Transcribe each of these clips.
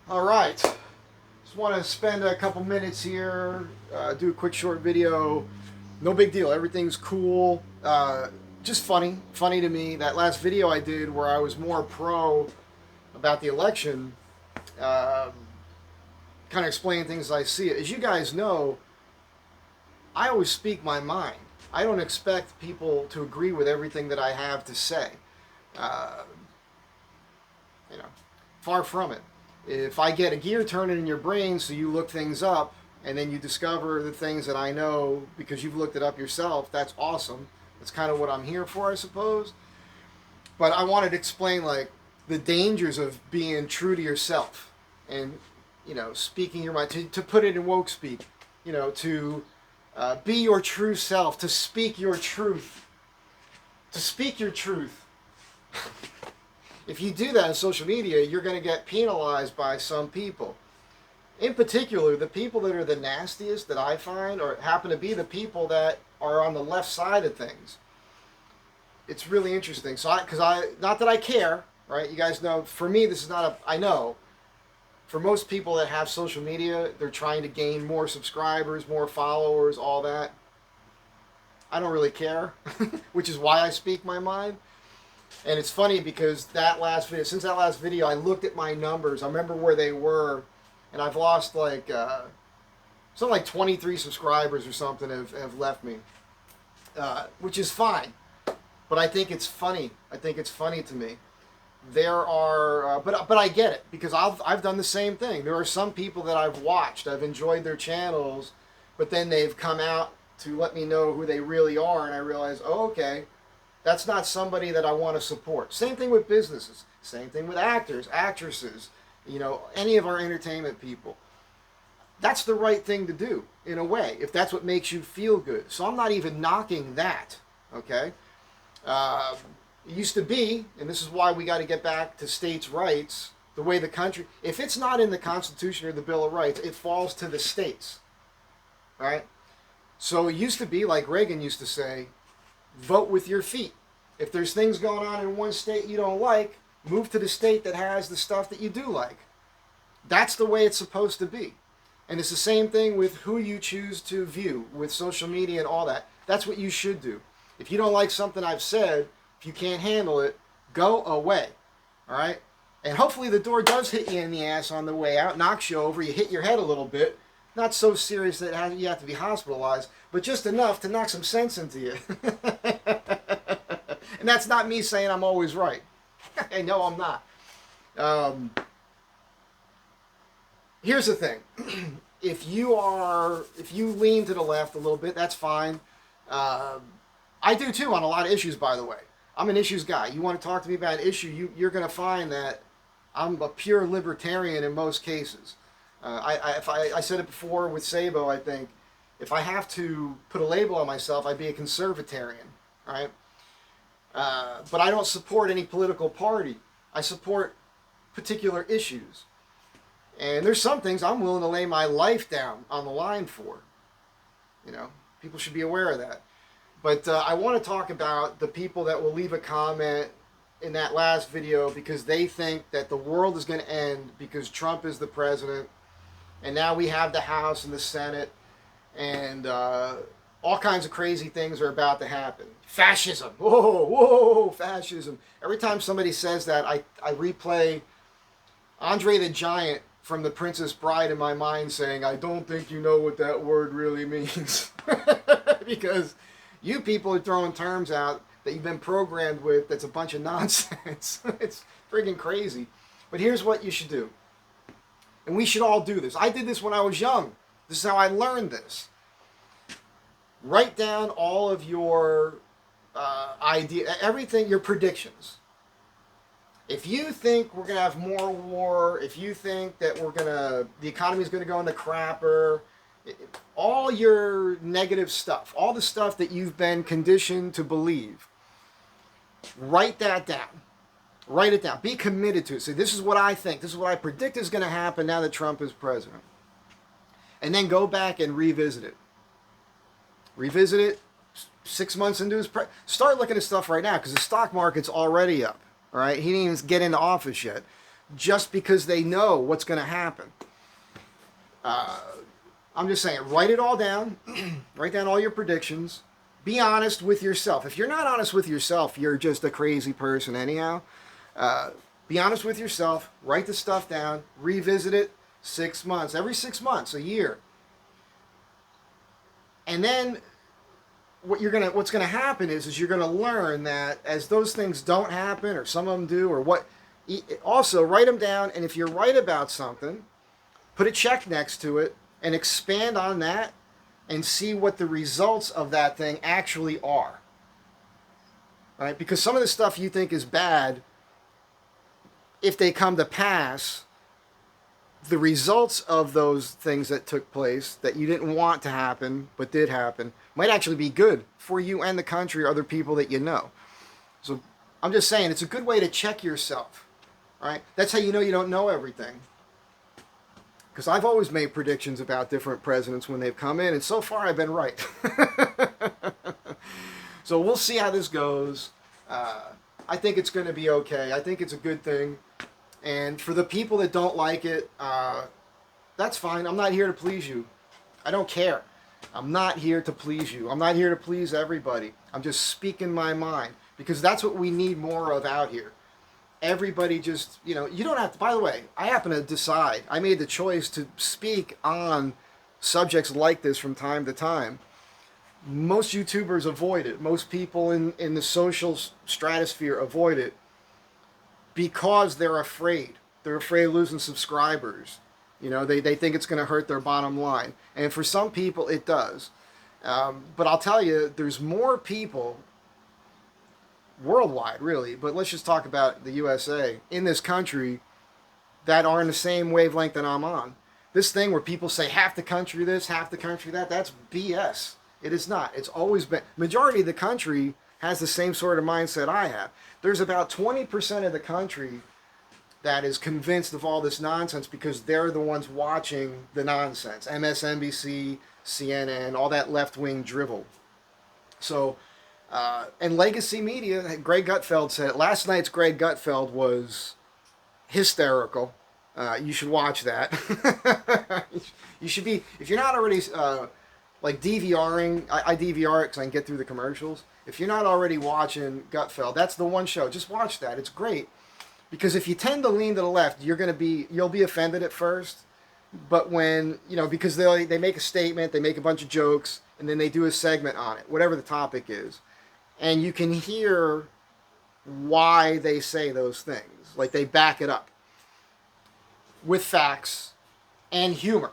All right. Just want to spend a couple minutes here, do a quick short video. No big deal. Everything's cool. Just funny to me. That last video I did where I was more pro about the election, um, kind of explaining things as I see it. As you guys know, I always speak my mind. I don't expect people to agree with everything that I have to say. Uh, you know, far from it. If I get a gear turning in your brain so you look things up and then you discover the things that I know because you've looked it up yourself, that's awesome. That's kind of what I'm here for, I suppose. But I wanted to explain like the dangers of being true to yourself and speaking your mind, to put it in woke speak, to be your true self, to speak your truth, to speak your truth. If you do that on social media, you're going to get penalized by some people. In particular, the people that are the nastiest that I find or happen to be the people that are on the left side of things. It's really interesting. So, not that I care, right? You guys know, for me, this is not a, I know, for most people that have social media, they're trying to gain more subscribers, more followers, all that. I don't really care, which is why I speak my mind. And it's funny because since that last video, I looked at my numbers. I remember where they were, and I've lost something like 23 subscribers or something have left me, which is fine. But I think it's funny. I think it's funny to me. There are, but I get it because I've done the same thing. There are some people that I've watched, I've enjoyed their channels, but then they've come out to let me know who they really are, and I realize, oh, okay, that's not somebody that I want to support. Same thing with businesses. Same thing with actors, actresses, any of our entertainment people. That's the right thing to do, in a way, if that's what makes you feel good. So I'm not even knocking that, okay? It used to be, and this is why we got to get back to states' rights, the way the country, if it's not in the Constitution or the Bill of Rights, it falls to the states, right? So it used to be, like Reagan used to say, vote with your feet. If there's things going on in one state you don't like, move to the state that has the stuff that you do like. That's the way it's supposed to be. And it's the same thing with who you choose to view with social media and all that. That's what you should do. If you don't like something I've said, if you can't handle it, go away. All right? And hopefully the door does hit you in the ass on the way out, knocks you over, you hit your head a little bit. Not so serious that you have to be hospitalized, but just enough to knock some sense into you. And that's not me saying I'm always right. I know I'm not. Here's the thing. If you lean to the left a little bit, that's fine. I do too on a lot of issues, by the way. I'm an issues guy. You want to talk to me about an issue, you're going to find that I'm a pure libertarian in most cases. I said it before with Sabo, I think, if I have to put a label on myself, I'd be a conservatarian, right? But I don't support any political party. I support particular issues. And there's some things I'm willing to lay my life down on the line for. People should be aware of that. But I want to talk about the people that will leave a comment in that last video because they think that the world is going to end because Trump is the president. And now we have the House and the Senate, and all kinds of crazy things are about to happen. Fascism. Whoa, fascism. Every time somebody says that, I replay Andre the Giant from The Princess Bride in my mind saying, I don't think you know what that word really means. Because you people are throwing terms out that you've been programmed with that's a bunch of nonsense. It's friggin' crazy. But here's what you should do. And we should all do this. I did this when I was young. This is how I learned this. Write down all of your everything, your predictions. If you think we're going to have more war, if you think that the economy is going to go into crapper, all your negative stuff, all the stuff that you've been conditioned to believe, write that down. Write it down. Be committed to it. Say, this is what I think. This is what I predict is going to happen now that Trump is president. And then go back and revisit it. Revisit it 6 months into his start looking at stuff right now because the stock market's already up. All right, he didn't even get into office yet. just because they know what's going to happen. I'm just saying, write it all down. Write down all your predictions. Be honest with yourself. If you're not honest with yourself, you're just a crazy person anyhow. Be honest with yourself. Write the stuff down. Revisit it 6 months. Every 6 months, a year. And then what's gonna happen is you're gonna learn that as those things don't happen, or some of them do, or what. Also, write them down. And if you're right about something, put a check next to it and expand on that and see what the results of that thing actually are. Right? Because some of the stuff you think is bad, if they come to pass, the results of those things that took place that you didn't want to happen but did happen might actually be good for you and the country or other people that you know. So I'm just saying, it's a good way to check yourself. All right? That's how you know you don't know everything. Because I've always made predictions about different presidents when they've come in, and so far I've been right. So we'll see how this goes. I think it's going to be okay. I think it's a good thing. And for the people that don't like it, that's fine. I'm not here to please you. I don't care. I'm not here to please you. I'm not here to please everybody. I'm just speaking my mind, because that's what we need more of out here. Everybody just, you don't have to, by the way, I happen to decide, I made the choice to speak on subjects like this from time to time. Most YouTubers avoid it. Most people in the social stratosphere avoid it because they're afraid. They're afraid of losing subscribers. They think it's going to hurt their bottom line. And for some people, it does. But I'll tell you, there's more people worldwide, really, but let's just talk about the USA, in this country, that are in the same wavelength that I'm on. This thing where people say half the country this, half the country that, that's BS. It is not. It's always been. Majority of the country has the same sort of mindset I have. There's about 20% of the country that is convinced of all this nonsense because they're the ones watching the nonsense. MSNBC, CNN, all that left-wing drivel. So, and legacy media, Greg Gutfeld said, last night's Greg Gutfeld was hysterical. You should watch that. You should be, if you're not already like DVRing, I DVR it because I can get through the commercials. If you're not already watching Gutfeld, that's the one show. Just watch that. It's great. Because if you tend to lean to the left, you'll be offended at first. But when, because they make a statement, they make a bunch of jokes, and then they do a segment on it, whatever the topic is. And you can hear why they say those things. Like, they back it up with facts and humor.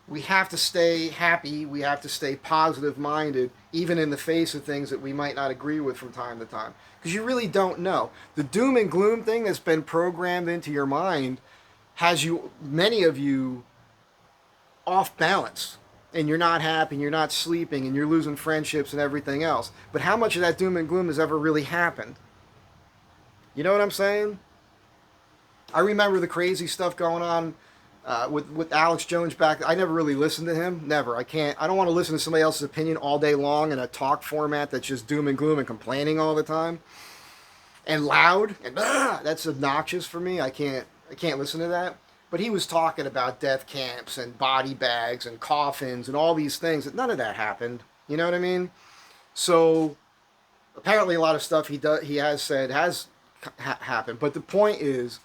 We have to stay happy. We have to stay positive-minded, even in the face of things that we might not agree with from time to time. Because you really don't know. The doom and gloom thing that's been programmed into your mind has many of you, off balance. And you're not happy, and you're not sleeping, and you're losing friendships and everything else. But how much of that doom and gloom has ever really happened? You know what I'm saying? I remember the crazy stuff going on with Alex Jones back. I never really listened to him. Never. I don't want to listen to somebody else's opinion all day long in a talk format that's just doom and gloom and complaining all the time. And loud. And that's obnoxious for me. I can't listen to that. But he was talking about death camps and body bags and coffins and all these things. None of that happened. You know what I mean? So apparently a lot of stuff he has said has happened. But the point is,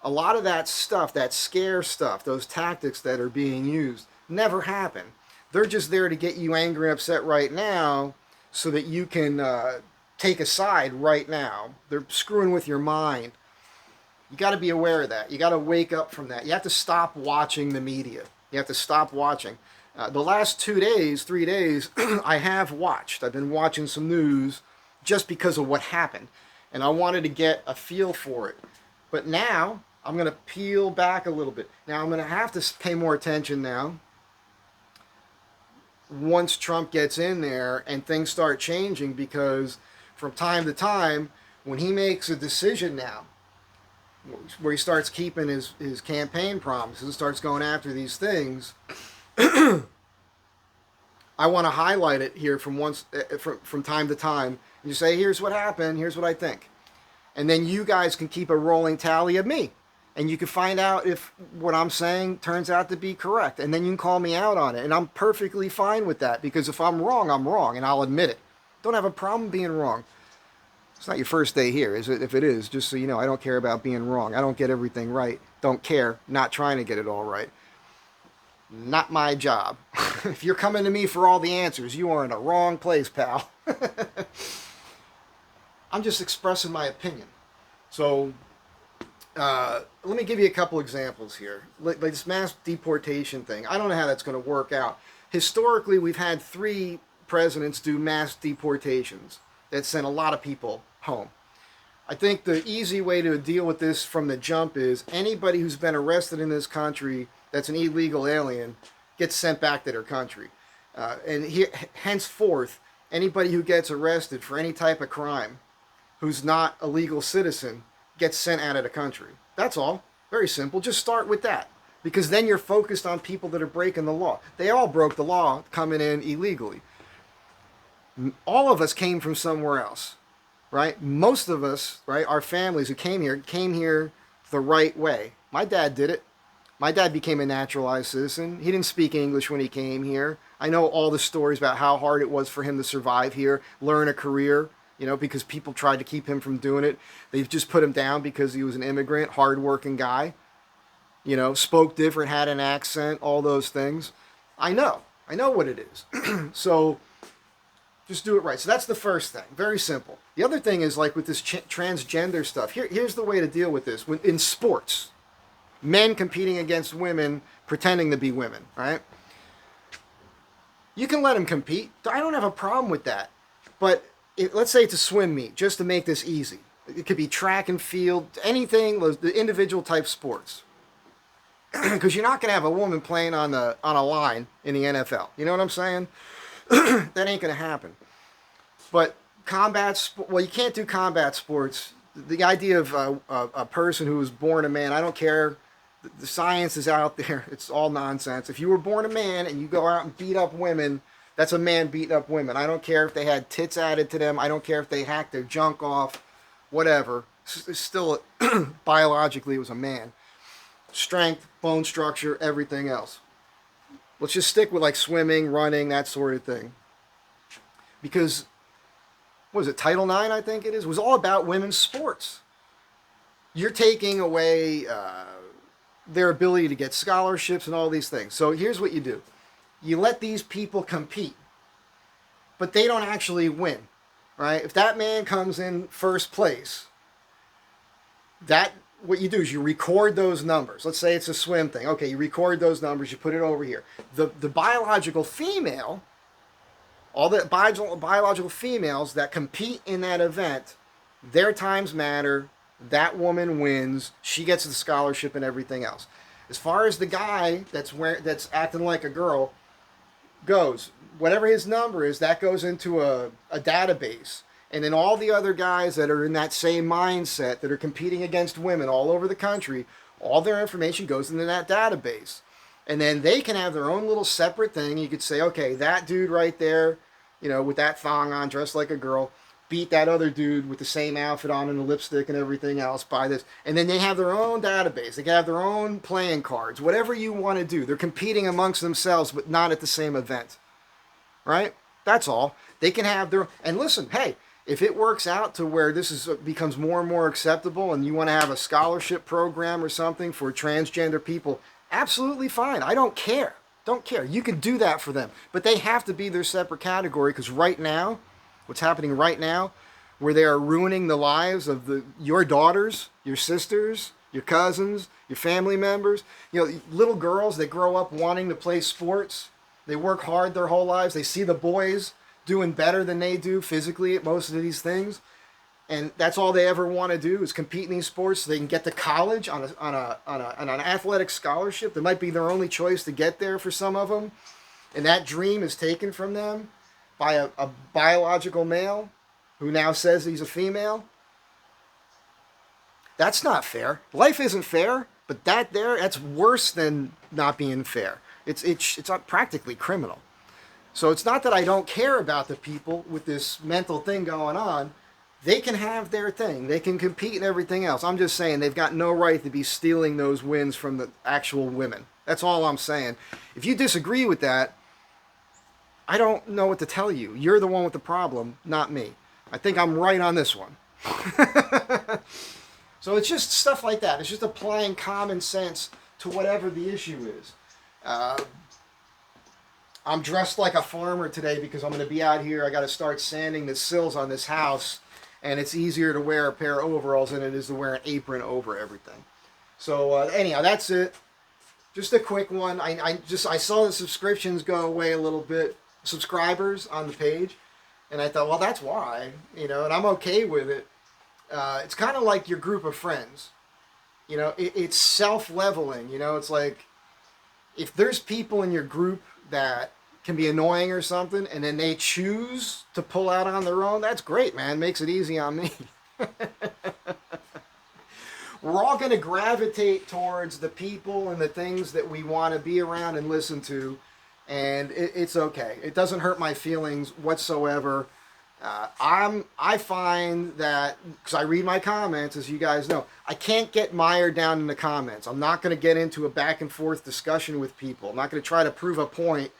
a lot of that stuff, that scare stuff, those tactics that are being used, never happen. They're just there to get you angry and upset right now so that you can take a side right now. They're screwing with your mind. You got to be aware of that. You got to wake up from that. You have to stop watching the media. You have to stop watching. The last 3 days, I have watched. I've been watching some news just because of what happened. And I wanted to get a feel for it. But now, I'm going to peel back a little bit. Now, I'm going to have to pay more attention now. Once Trump gets in there and things start changing, because from time to time, when he makes a decision now, where he starts keeping his campaign promises and starts going after these things, I want to highlight it here from time to time and just say, here's what happened, here's what I think. And then you guys can keep a rolling tally of me. And you can find out if what I'm saying turns out to be correct. And then you can call me out on it. And I'm perfectly fine with that, because if I'm wrong, I'm wrong, and I'll admit it. Don't have a problem being wrong. It's not your first day here, is it? If it is, just so you know, I don't care about being wrong. I don't get everything right. Don't care. Not trying to get it all right. Not my job. If you're coming to me for all the answers, you are in the wrong place, pal. I'm just expressing my opinion. So, let me give you a couple examples here. Like this mass deportation thing. I don't know how that's going to work out. Historically, we've had 3 presidents do mass deportations that sent a lot of people home. I think the easy way to deal with this from the jump is anybody who's been arrested in this country that's an illegal alien gets sent back to their country. Henceforth, anybody who gets arrested for any type of crime who's not a legal citizen gets sent out of the country. That's all. Very simple. Just start with that. Because then you're focused on people that are breaking the law. They all broke the law coming in illegally. All of us came from somewhere else, right? Most of us, right, our families who came here the right way. My dad did it. My dad became a naturalized citizen. He didn't speak English when he came here. I know all the stories about how hard it was for him to survive here, learn a career, because people tried to keep him from doing it. They've just put him down because he was an immigrant, hardworking guy, spoke different, had an accent, all those things. I know what it is. So just do it right. So that's the first thing. Very simple. The other thing is, like with this transgender stuff, here's the way to deal with this. In sports, men competing against women, pretending to be women, right? You can let them compete. I don't have a problem with that. But let's say it's a swim meet, just to make this easy. It could be track and field, anything, the individual type sports. Because you're not going to have a woman playing on a line in the NFL. You know what I'm saying? That ain't going to happen. But you can't do combat sports. The idea of a person who was born a man, I don't care. The science is out there. It's all nonsense. If you were born a man and you go out and beat up women, that's a man beating up women. I don't care if they had tits added to them. I don't care if they hacked their junk off. Whatever. It's still, biologically, it was a man. Strength, bone structure, everything else. Let's just stick with like swimming, running, that sort of thing. Because, what is it, Title IX, I think it is, was all about women's sports. You're taking away their ability to get scholarships and all these things. So here's what you do. You let these people compete, but they don't actually win, right? If that man comes in first place, what you do is you record those numbers. Let's say it's a swim thing. Okay, you record those numbers, you put it over here. The biological female, all the biological females that compete in that event, their times matter. That woman wins. She gets the scholarship and everything else. As far as the guy that's acting like a girl goes, whatever his number is, that goes into a database. And then all the other guys that are in that same mindset that are competing against women all over the country, all their information goes into that database. And then they can have their own little separate thing. You could say, okay, that dude right there, with that thong on, dressed like a girl, beat that other dude with the same outfit on and the lipstick and everything else by this. And then they have their own database. They can have their own playing cards. Whatever you want to do. They're competing amongst themselves, but not at the same event. Right? That's all. They can have their... And listen, hey, if it works out to where this becomes more and more acceptable and you want to have a scholarship program or something for transgender people, absolutely fine. I don't care. Don't care. You can do that for them. But they have to be their separate category, because right now, what's happening right now, where they are ruining the lives of your daughters, your sisters, your cousins, your family members, little girls that grow up wanting to play sports. They work hard their whole lives. They see the boys doing better than they do physically at most of these things, and that's all they ever want to do is compete in these sports so they can get to college on an athletic scholarship that might be their only choice to get there for some of them, and that dream is taken from them by a biological male who now says he's a female. That's not fair. Life isn't fair, but that's worse than not being fair. It's practically criminal. So it's not that I don't care about the people with this mental thing going on. They can have their thing. They can compete and everything else. I'm just saying they've got no right to be stealing those wins from the actual women. That's all I'm saying. If you disagree with that, I don't know what to tell you. You're the one with the problem, not me. I think I'm right on this one. So it's just stuff like that. It's just applying common sense to whatever the issue is. I'm dressed like a farmer today because I'm going to be out here. I got to start sanding the sills on this house, and it's easier to wear a pair of overalls than it is to wear an apron over everything. So anyhow, that's it. Just a quick one. I saw the subscriptions go away a little bit, subscribers on the page, and I thought, well, that's why, and I'm okay with it. It's kind of like your group of friends. It's self-leveling. It's like if there's people in your group that can be annoying or something, and then they choose to pull out on their own, that's great, man. Makes it easy on me. We're all going to gravitate towards the people and the things that we want to be around and listen to, and it's okay. It doesn't hurt my feelings whatsoever. I find that, because I read my comments, as you guys know, I can't get mired down in the comments. I'm not going to get into a back and forth discussion with people. I'm not going to try to prove a point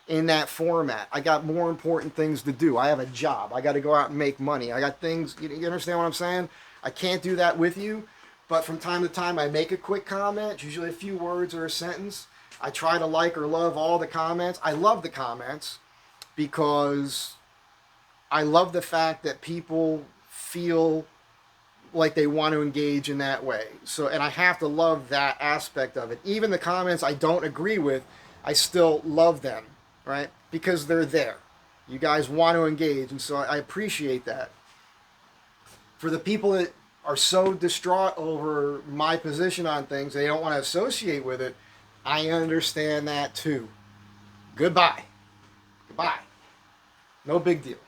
in that format. I got more important things to do. I have a job. I got to go out and make money. I got things, you understand what I'm saying? I can't do that with you, but from time to time I make a quick comment, usually a few words or a sentence. I try to like or love all the comments. I love the comments because I love the fact that people feel like they want to engage in that way. So, and I have to love that aspect of it. Even the comments I don't agree with, I still love them, right? Because they're there. You guys want to engage, and so I appreciate that. For the people that are so distraught over my position on things, they don't want to associate with it, I understand that too. Goodbye. Goodbye. No big deal.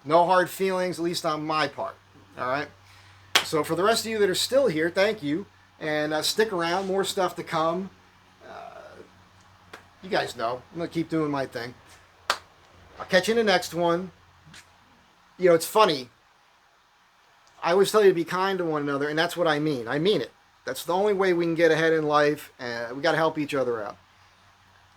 No hard feelings, at least on my part. All right? So for the rest of you that are still here, thank you. And stick around. More stuff to come. You guys know. I'm going to keep doing my thing. I'll catch you in the next one. It's funny. I always tell you to be kind to one another, and that's what I mean. I mean it. That's the only way we can get ahead in life, and we got to help each other out.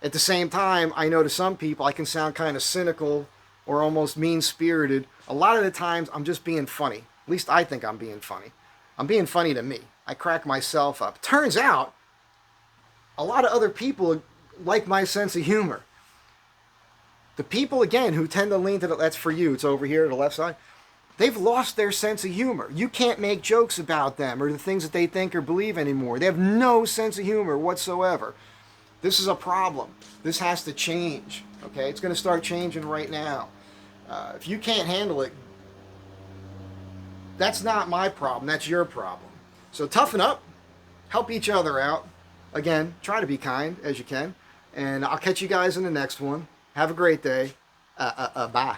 At the same time, I know to some people I can sound kind of cynical or almost mean-spirited. A lot of the times I'm just being funny. At least I think I'm being funny. I'm being funny to me. I crack myself up. Turns out, a lot of other people like my sense of humor. The people, again, who tend to lean to that's for you, it's over here to the left side, they've lost their sense of humor. You can't make jokes about them or the things that they think or believe anymore. They have no sense of humor whatsoever. This is a problem. This has to change. Okay, it's going to start changing right now. If you can't handle it, that's not my problem. That's your problem. So toughen up. Help each other out. Again, try to be kind as you can. And I'll catch you guys in the next one. Have a great day. Bye.